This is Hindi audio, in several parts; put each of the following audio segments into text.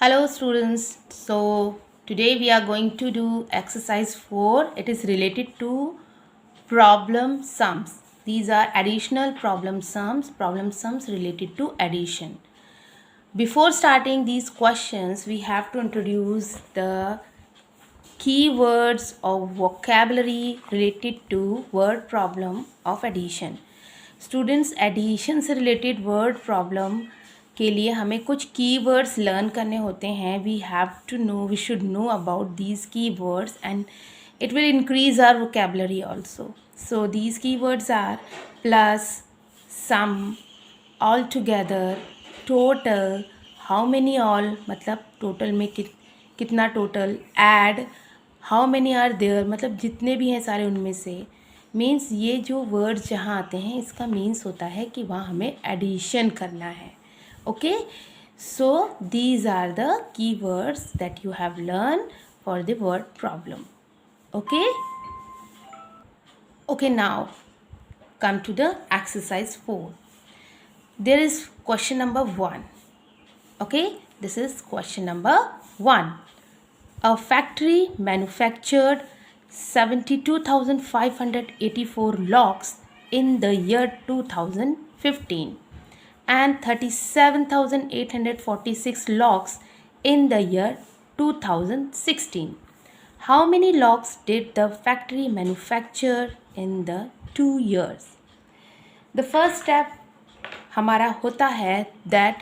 Hello students. So today we are going to do exercise 4. It is related to problem sums. These are additional problem sums related to addition. Before starting these questions, we have to introduce the keywords or vocabulary related to word problem of addition. Students addition से रिलेटेड वर्ड प्रॉब्लम के लिए हमें कुछ कीवर्ड्स लर्न करने होते हैं. We should know about these keywords and it will increase our vocabulary also. So these keywords are plus, sum, all together, total, how many all मतलब टोटल में कितना total, add, how many are there मतलब जितने भी हैं सारे उनमें से. मीन्स ये जो वर्ड जहाँ आते हैं इसका मीन्स होता है कि वहाँ हमें एडिशन करना है. Okay, so these are the key words that you have learn for the word problem. Okay, now come to the exercise 4. There is question number 1. Okay, this is question number 1. A factory manufactured 72,584 locks in the year 2015 and 37,846 locks in the year 2016. How many locks did the factory manufacture in the 2 years? The first step हमारा होता है that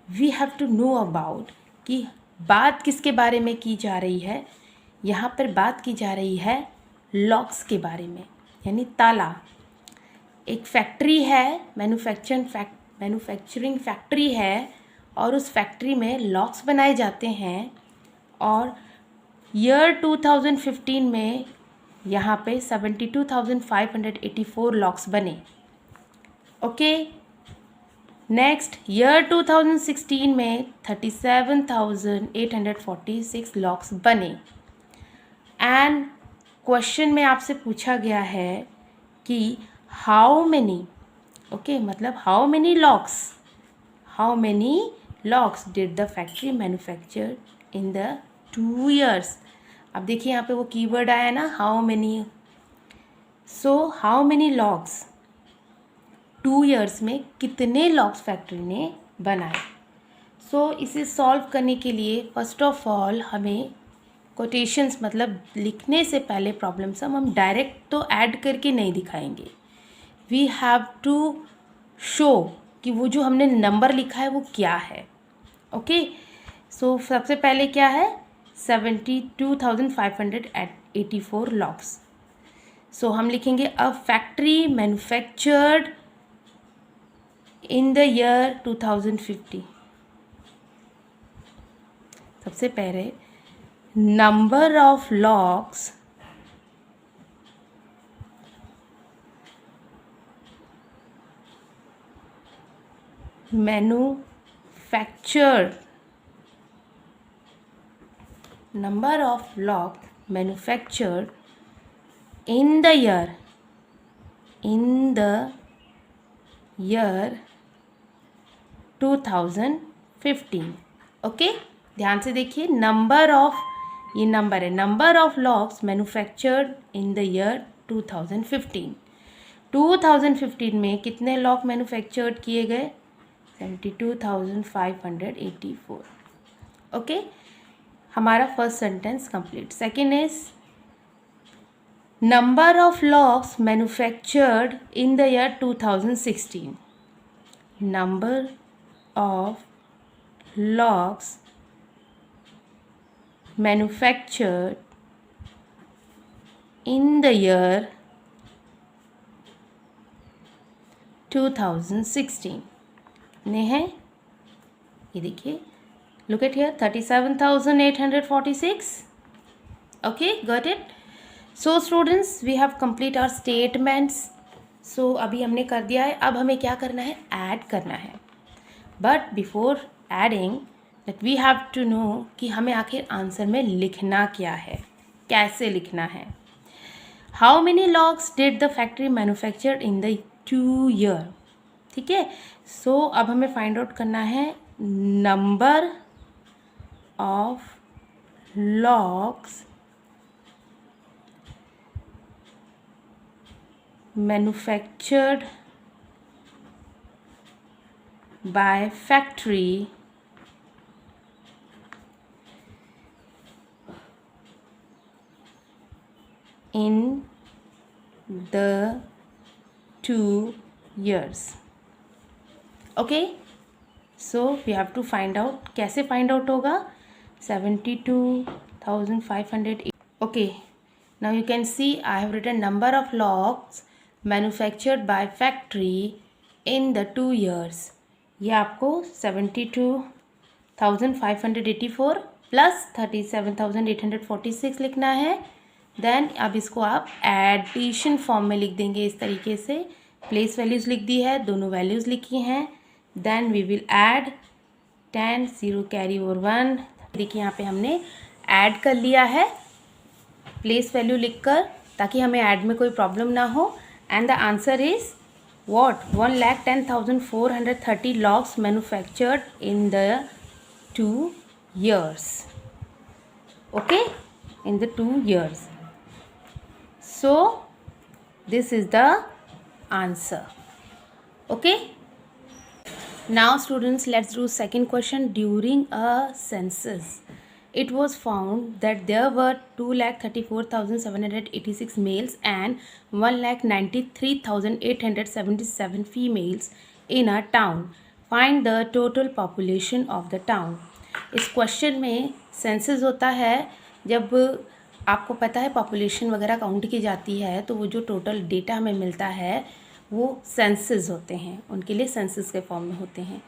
we have to know about कि बात किसके बारे में की जा रही है. यहाँ पर बात की जा रही है लॉक्स के बारे में, यानी ताला. एक फैक्ट्री है, मैन्युफैक्चरिंग फैक्ट्री है और उस फैक्ट्री में लॉक्स बनाए जाते हैं. और ईयर 2015 में यहाँ पे 72,584 लॉक्स बने. ओके, नेक्स्ट ईयर 2016 में 37,846 लॉक्स बने. एंड क्वेश्चन में आपसे पूछा गया है कि हाउ मेनी, ओके मतलब how many locks did the factory manufacture in the 2 years. अब देखिए यहाँ पे वो कीवर्ड आया ना, how many. So how many locks, 2 years में कितने लॉक्स फैक्ट्री ने बनाए. सो इसे सॉल्व करने के लिए फर्स्ट ऑफ ऑल हमें कोटेशंस मतलब लिखने से पहले प्रॉब्लम सम हम डायरेक्ट तो ऐड करके नहीं दिखाएंगे. वी हैव टू शो कि वो जो हमने नंबर लिखा है वो क्या है. ओके, सो सबसे पहले क्या है, 72,584 लॉक्स. सो हम लिखेंगे a factory manufactured in the year 2050. सबसे पहले number of locks manufactured in the year 2015. Okay, ध्यान से देखिए, नंबर ऑफ, ये नंबर है, number of locks manufactured in the year 2015. 2015 में कितने लॉक मैन्युफैक्चर्ड किए गए, 72,584. ओके, हमारा first sentence complete. Second is number of locks manufactured in the year 2016. Number of locks manufactured in the year 2016 ने है. ये देखिए, look at here, 37,846. okay, got it. so students, we have complete our statements. so अभी हमने कर दिया है. अब हमें क्या करना है, ऐड करना है. but before adding that we have to know कि हमें आखिर आंसर में लिखना क्या है, कैसे लिखना है. How many locks did the factory manufacture in the 2 year. ठीक है, सो अब हमें फाइंड आउट करना है number of locks manufactured by factory in the 2 years. Okay, so we have to find out. कैसे find out होगा? 72,500. Okay, now you can see I have written number of locks manufactured by factory in the 2 years. ये आपको 72,584 प्लस 37,846 लिखना है. देन अब इसको आप एडिशन फॉर्म में लिख देंगे इस तरीके से. प्लेस वैल्यूज़ लिख दी है, दोनों वैल्यूज़ लिखी हैं. Then we will add 10 0 carry over 1. देखिए यहाँ पे हमने ऐड कर लिया है प्लेस वैल्यू लिखकर, ताकि हमें ऐड में कोई प्रॉब्लम ना हो. And the answer is what? 1,10,430 locks manufactured in the 2 years. Okay, in the 2 years. So this is the answer. Okay, now students, let's do second question. During a census, it was found that there were 2,34,786 males and 1,93,877 females in a town. Find the total population of the town. इस क्वेश्चन में सेंसस होता है जब आपको पता है पॉपुलेशन वगैरह काउंट की जाती है, तो वो जो टोटल डेटा हमें मिलता है वो सेंसस होते हैं, उनके लिए सेंसस के फॉर्म में होते हैं.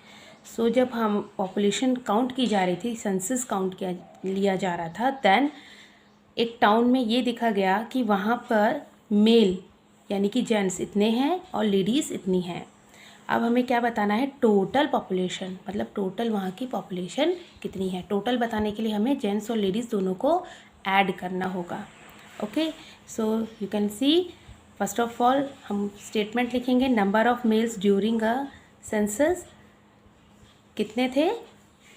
सो जब हम पॉपुलेशन काउंट की जा रही थी, सेंसस काउंट किया लिया जा रहा था, देन एक टाउन में ये देखा गया कि वहाँ पर मेल यानी कि जेंट्स इतने हैं और लेडीज़ इतनी हैं. अब हमें क्या बताना है? टोटल पॉपुलेशन, मतलब टोटल वहाँ की पॉपुलेशन कितनी है. टोटल बताने के लिए हमें जेंट्स और लेडीज़ दोनों को ऐड करना होगा. Okay, so you can see first of all हम स्टेटमेंट लिखेंगे. Number of males during a census कितने थे?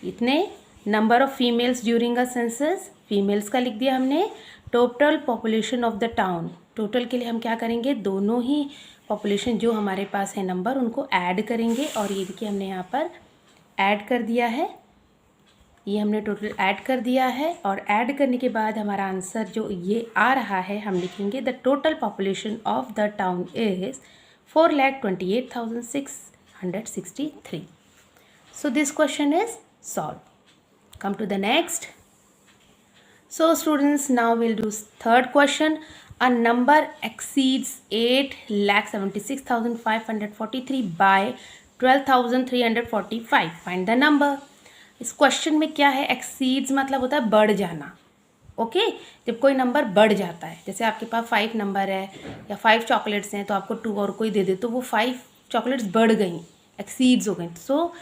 इतने. Number of females during a census, females का लिख दिया हमने. Total population of the town, total के लिए हम क्या करेंगे? दोनों ही पॉपुलेशन जो हमारे पास है नंबर, उनको ऐड करेंगे. और ये देखिए हमने यहाँ पर ऐड कर दिया है, ये हमने टोटल ऐड कर दिया है. और ऐड करने के बाद हमारा आंसर जो ये आ रहा है, हम लिखेंगे the total population of the town is 4,28,663. So this question is solved. Come to the next. So students, now we'll do third question. A number exceeds 8,76,543 by 12,345. Find the number. इस क्वेश्चन में क्या है? एक्सीड्स मतलब होता है बढ़ जाना. ओके, जब कोई नंबर बढ़ जाता है, जैसे आपके पास 5 नंबर है या 5 चॉकलेट्स हैं, तो आपको 2 और कोई दे दे तो वो 5 चॉकलेट्स बढ़ गई, एक्सीड्स हो गई. सो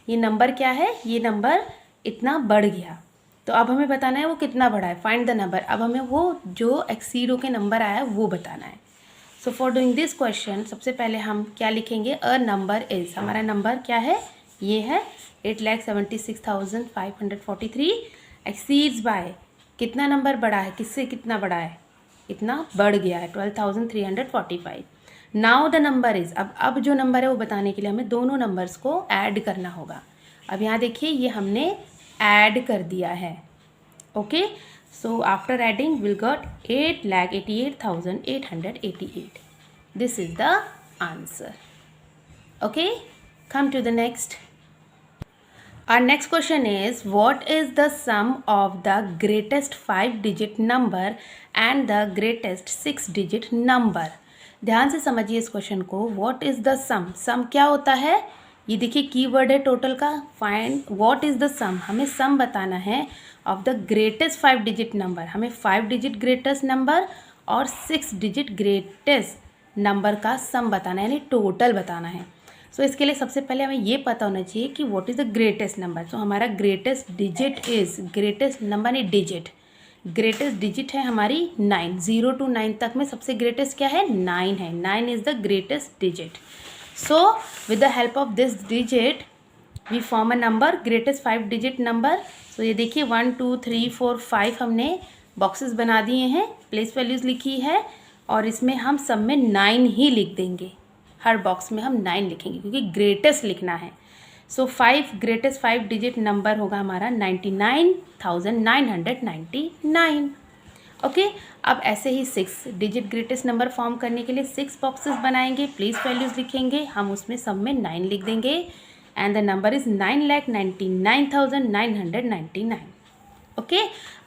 ये नंबर क्या है? ये नंबर इतना बढ़ गया. तो अब हमें बताना है वो कितना बढ़ा है. Find the number. अब हमें वो जो एक्सीड होकर नंबर आया है वो बताना है. So for doing this question सबसे पहले हम क्या लिखेंगे? अ नंबर इज़, हमारा नंबर क्या है? ये है 8,76,543. एक्सीड्स बाय कितना नंबर बढ़ा है? किससे कितना बढ़ा है? इतना बढ़ गया है, 12,345. नाउ द नंबर इज़, अब जो नंबर है वो बताने के लिए हमें दोनों नंबर्स को ऐड करना होगा. अब यहाँ देखिए ये हमने ऐड कर दिया है. Okay, so after adding will got 8,88,888. This is the answer. Okay, come to the next. Our next question is, what is the sum of the greatest 5-digit number and the greatest 6-digit number? ध्यान से समझिए इस क्वेश्चन को. What is the sum? सम क्या होता है? ये देखिए कीवर्ड है टोटल का. फाइंड व्हाट इज़ द सम. हमें सम बताना है of the greatest 5-digit number. हमें 5 डिजिट ग्रेटेस्ट नंबर और 6 डिजिट ग्रेटेस्ट नंबर का सम बताना है, यानी टोटल बताना है. सो इसके लिए सबसे पहले हमें ये पता होना चाहिए कि what is the greatest number. So हमारा greatest digit is, greatest number नहीं डिजिट, ग्रेटेस्ट डिजिट है हमारी 9. 0 to 9 तक में सबसे ग्रेटेस्ट क्या है? 9 है. 9 is the greatest digit. So with the help of this digit we form a number. Greatest 5-digit number सो ये देखिए 1 2 3 4 5 हमने बॉक्सेस बना दिए हैं, प्लेस वैल्यूज़ लिखी है और इसमें हम सब में 9 ही लिख देंगे। हर बॉक्स में हम 9 लिखेंगे क्योंकि ग्रेटेस्ट लिखना है। सो 5 ग्रेटेस्ट 5 डिजिट नंबर होगा हमारा 99,999। ओके, अब ऐसे ही 6 डिजिट ग्रेटेस्ट नंबर फॉर्म करने के लिए 6 बॉक्सेस बनाएंगे, प्लेस वैल्यूज़ लिखेंगे, हम उसमें सब में 9 लिख देंगे and the number is 9,99,999। Okay,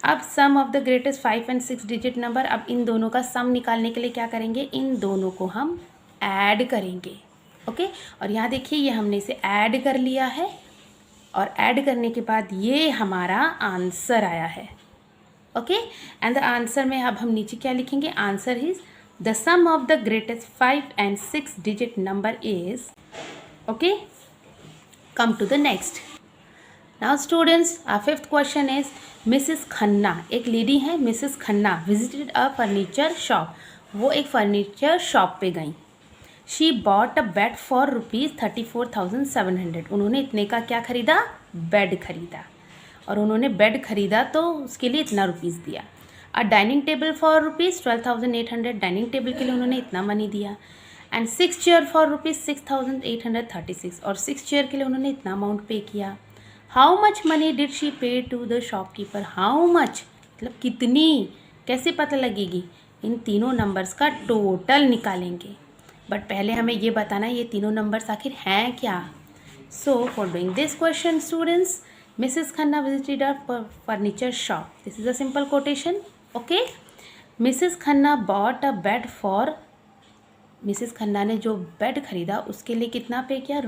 अब sum of the greatest 5 and 6 digit number, अब इन दोनों का सम निकालने के लिए क्या करेंगे, इन दोनों को हम ऐड करेंगे। ओके, और यहाँ देखिए ये हमने इसे ऐड कर लिया है और ऐड करने के बाद ये हमारा आंसर आया है। ओके, एंड द आंसर में अब हम नीचे क्या लिखेंगे, answer is the sum of the greatest 5 and 6 digit number is. Okay, come to the next. Now students, our fifth question is Mrs Khanna, एक लेडी है Mrs Khanna, visited a furniture shop, वो एक फर्नीचर शॉप पे गई। She bought a bed for ₹34,700, उन्होंने इतने का क्या खरीदा, बेड खरीदा, और उन्होंने बेड खरीदा तो उसके लिए इतना रुपीज़ दिया। अ dining table for ₹12,800, dining table के लिए उन्होंने इतना मनी दिया। एंड 6 चेयर फॉर ₹6,836, और 6 चेयर के लिए उन्होंने इतना अमाउंट पे किया। How much money did she pay to the shopkeeper, how much मतलब कितनी, कैसे पता लगेगी, इन तीनों नंबर्स का टोटल निकालेंगे। बट पहले हमें ये बताना है ये तीनों नंबर्स आखिर हैं क्या। So for doing this question students, Mrs. Khanna visited a furniture shop. This is a simple quotation. Okay. Mrs. Khanna bought a bed for, Mrs. Khanna ने जो बेड खरीदा उसके लिए कितना पे किया,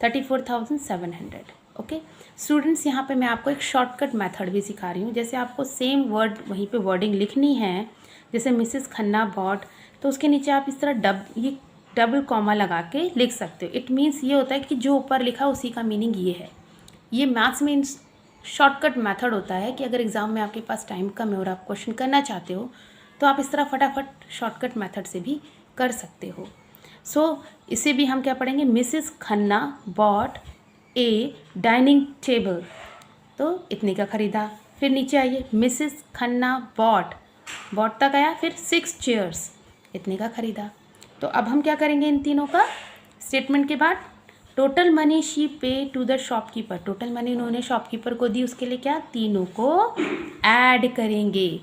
₹34,700। ओके स्टूडेंट्स, यहाँ पे मैं आपको एक शॉर्टकट मेथड भी सिखा रही हूँ। जैसे आपको सेम वर्ड वहीं पे वर्डिंग लिखनी है, जैसे मिसेस खन्ना बॉट, तो उसके नीचे आप इस तरह डबल कॉमा लगा के लिख सकते हो। इट मीन्स ये होता है कि जो ऊपर लिखा उसी का मीनिंग ये है। ये मैथ्स में शॉर्टकट मेथड होता है कि अगर एग्ज़ाम में आपके पास टाइम कम है और आप क्वेश्चन करना चाहते हो तो आप इस तरह फटाफट शॉर्टकट मेथड से भी कर सकते हो। सो इसे भी हम क्या पढ़ेंगे, मिसेस खन्ना बॉट ए डाइनिंग टेबल, तो इतने का ख़रीदा। फिर नीचे आइए, मिसेस खन्ना बॉट तक आया, फिर 6 चेयर्स, इतने का ख़रीदा। तो अब हम क्या करेंगे, इन तीनों का स्टेटमेंट के बाद total money she pay to the shopkeeper, total money उन्होंने शॉपकीपर को दी, उसके लिए क्या, तीनों को ऐड करेंगे।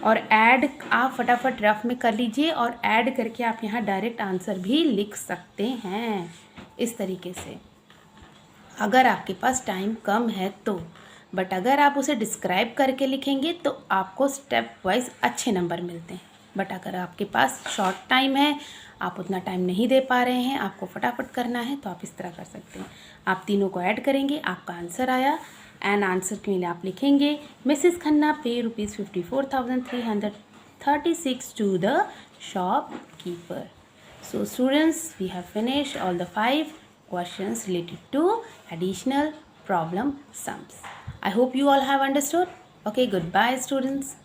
और ऐड आप फटाफट रफ में कर लीजिए और ऐड करके आप यहाँ डायरेक्ट आंसर भी लिख सकते हैं इस तरीके से, अगर आपके पास टाइम कम है तो। बट अगर आप उसे डिस्क्राइब करके लिखेंगे तो आपको स्टेप वाइज अच्छे नंबर मिलते हैं। बट अगर आपके पास शॉर्ट टाइम है, आप उतना टाइम नहीं दे पा रहे हैं, आपको फटाफट करना है, तो आप इस तरह कर सकते हैं। आप तीनों को ऐड करेंगे, आपका आंसर आया, एंड आंसर के लिए आप लिखेंगे Mrs Khanna pay ₹54,336 to the shopkeeper. So students, we have finished all the 5 questions related to additional problem sums. I hope you all have understood. Okay, goodbye students.